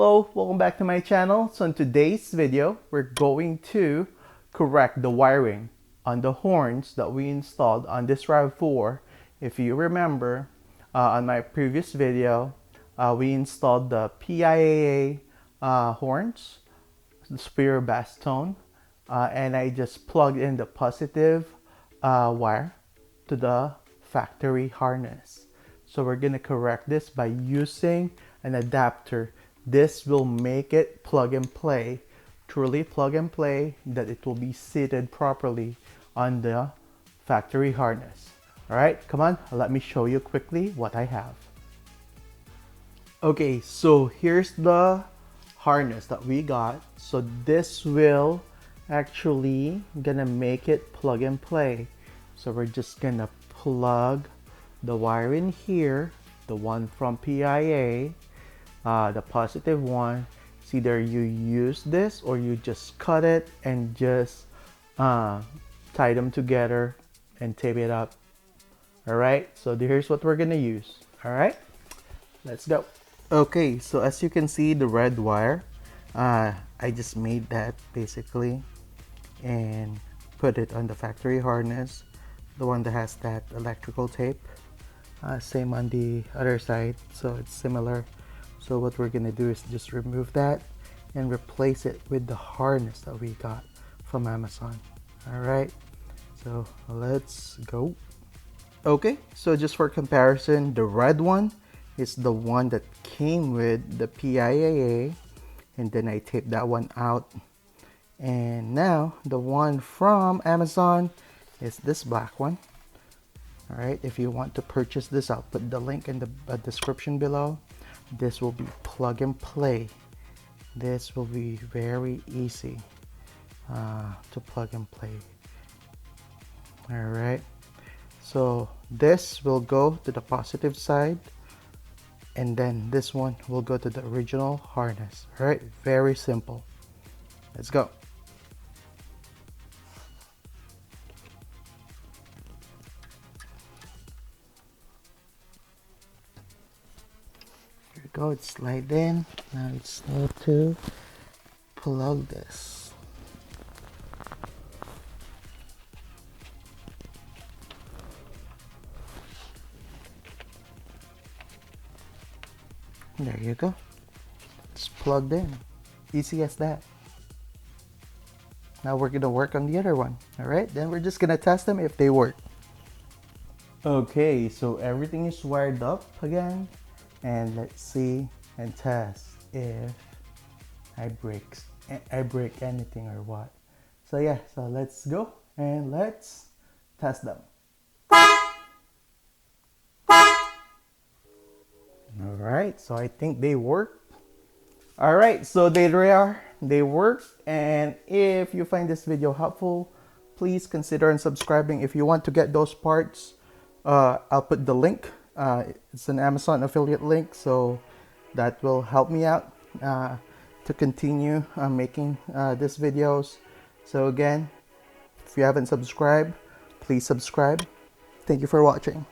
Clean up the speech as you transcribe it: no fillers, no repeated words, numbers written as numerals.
Hello, welcome back to my channel. So in today's video, we're going to correct the wiring on the horns that we installed on this RAV4. If you remember, on my previous video, we installed the PIAA horns, the superior bass tone, and I just plugged in the positive wire to the factory harness. So we're gonna correct this by using an adapter. This will make it plug and play, truly plug and play, that it will be seated properly on the factory harness. All right, come on, let me show you quickly what I have. Okay, so here's the harness that we got. So this will actually gonna make it plug and play. So we're just gonna plug the wire in here, the one from PIAA, the positive one. It's either you use this or you just cut it and just tie them together and tape it up. All right, so here's what we're gonna use. All right, let's go. Okay, so as you can see, the red wire, I just made that basically and put it on the factory harness, the one that has that electrical tape. Same on the other side, so it's similar. So what we're gonna do is just remove that and replace it with the harness that we got from Amazon. All right, so let's go. Okay, so just for comparison, the red one is the one that came with the PIAA, and then I taped that one out. And now the one from Amazon is this black one. All right, if you want to purchase this, I'll put the link in the description below. This will be plug and play. This will be very easy to plug and play. All right, so this will go to the positive side, and then this one will go to the original harness. All right, very simple. Let's go. Here we go, it's slide in. Now it's need to plug this. There you go. It's plugged in. Easy as that. Now we're gonna work on the other one. All right, then we're just gonna test them if they work. Okay, so everything is wired up again, and let's see and test if I break anything or what. So yeah, so let's go and let's test them. All right, so I think they work. All right, so there they are. They work. And if you find this video helpful, please consider subscribing. If you want to get those parts, I'll put the link. It's an Amazon affiliate link, so that will help me out to continue making these videos. So again, if you haven't subscribed, please subscribe. Thank you for watching.